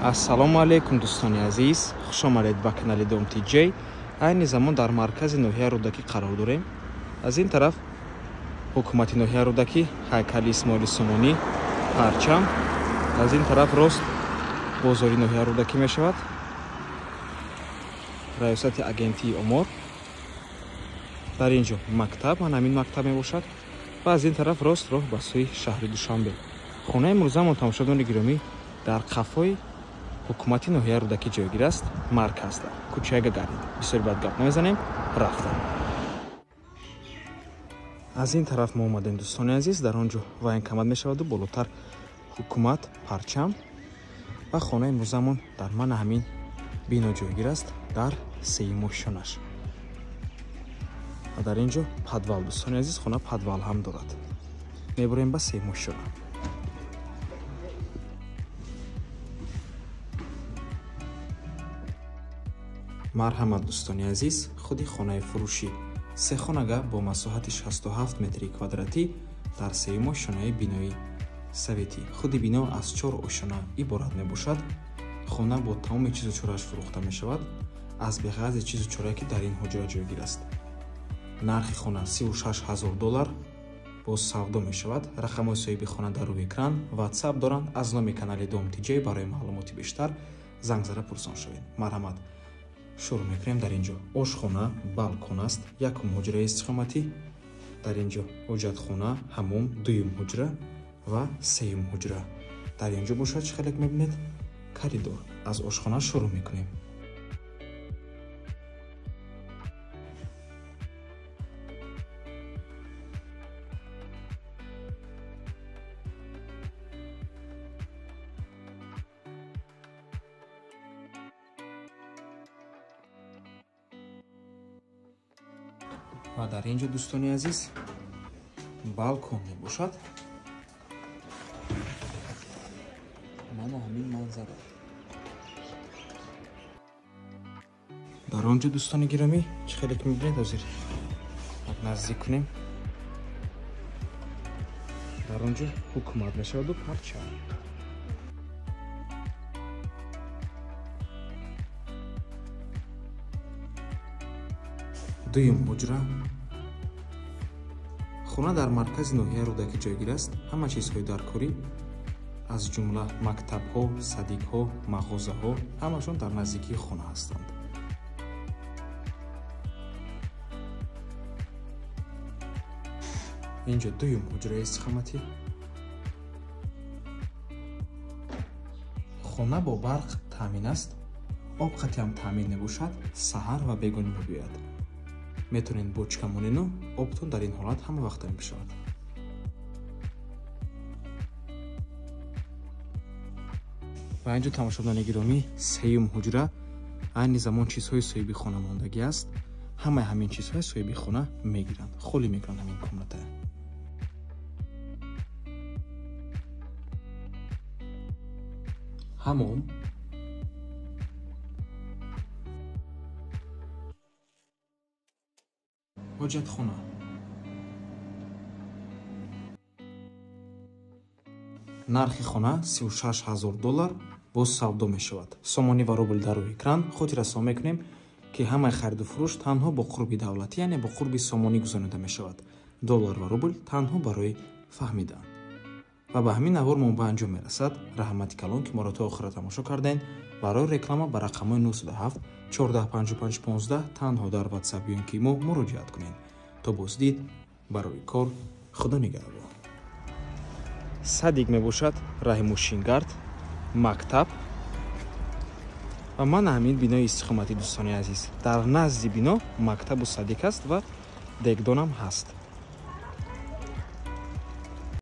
Ассалому алейкум дӯстони азиз, хуш омадед ба канали Dom TJ. Айни замон дар маркази ноҳияи Рӯдакӣ қарор дорем. Аз ин тараф ҳукумати ноҳияи Рӯдакӣ, ҳайкали Исмоили Сомонӣ, парчам. Аз ин тараф рост бозори ноҳияи Рӯдакӣ мешавад. раёсати агентии омор. дар ин ҷо мактаб, ман ҳамин мактаб мебошад. ва аз ин тараф рост роҳ ба сӯи шаҳри Душанбе. хонаи имрӯзамон тамошобинони гиромӣ дар қафои ҳукумати ноҳияи Рӯдакӣ ҷойгир аст, марказда, кӯчаи Гагарин. бисёр бад гап намезанем, рафтем. аз ин тараф мо омадем дӯстони азиз, дар он ҷо военкомат мешаваду болотар ҳукумат, парчам ва хонаи имрӯзамон дар ман ҳамин бино ҷойгир аст, дар сеюм ошонаш. ва дар ин ҷо падвал дӯстони азиз, хона падвал ҳам дорад. мебурем ба сеюм ошона. марҳамат дӯстони азиз, худи хонаи фурӯшӣ се хонага бо масоҳати 67 метри квадратӣ дар сеюм ошонаи бинои советӣ. худи бино аз 4 ошона иборат мебошад. хона бо тамоми чизу чорааш фурӯхта мешавад, аз беғайзи чизу чорае ки дар ин ҳуҷра ҷойгир аст. нархи хона $36,000 боз савдо мешавад. рақамҳои соҳиби хона дар рӯи экран WhatsApp доранд. аз номи канали Dom TJ барои маълумоти бештар занг зада пурсон шавед. марҳамат. шурӯъ мекунем. дар ин ҷо ошхона, балкон аст, якум ҳуҷраи истиқоматӣ. дар ин ҷо ҳоҷатхона, ҳамом, дуюм ҳуҷра ва сеюм ҳуҷра. дар ин ҷо бошад чӣ хелек мебинед? коридор. аз ошхона шурӯъ мекунем. ва дар ин ҷо дӯстони азиз балкон мебошад. мана ҳамин манзара. дар он ҷо дӯстони гиромӣ чӣ хелек мебинед? ҳозир наздик кунем. дар он ҷо ҳукумат мешаваду парчам. дуюм ҳуҷра. хона дар маркази ноҳияи Рӯдакӣ ҷойгир аст. ҳама чизҳои даркорӣ аз ҷумла мактабҳо, садикҳо, мағозаҳо ҳамашон дар наздикии хона ҳастанд. ин ҷо дуюм ҳуҷраи истиқоматӣ. хона бо барқ таъмин аст. об қати ҳам таъмин мебошад. саҳар ва бегони мебиёяд. метавонед бочка монену обтон дар ин ҳолат ҳама вақта мебишавад. ва ин ҷо тамошобинони гиромӣ сеюм ҳуҷра. айни замон чизҳои соҳиби хона мондагӣ аст. ҳамаи ҳамин чизҳои соҳиби хона мегиранд, холӣ мекунанд ҳамин комната. ҳамом. ҳоҷатхона. нархи хона $36,000 боз савдо мешавад. сомонӣ ва рубл дар рӯи экран. худ расом мекунем ки ҳамаи хариду фурӯш танҳо бо қурби давлатӣ, яъне бо қурби сомонӣ гузаронида мешавад. доллар ва рубл танҳо барои фаҳмидан. ва ба ҳамин навор мо ба анҷом мерасад. раҳмати калон ки моро то охира тамошо кардем. барои реклама ба рақамҳои 907 145515 танҳо дар WhatsApp ё ки мо муроҷиат кунед. то боздид, барои кор, худо нигаҳбон. садик мебошад, раҳимушингард, мактаб ва мана ҳамин бинои истиқоматӣ дӯстони азиз. дар назди бино мактабу садик аст ва дегдонам ҳаст.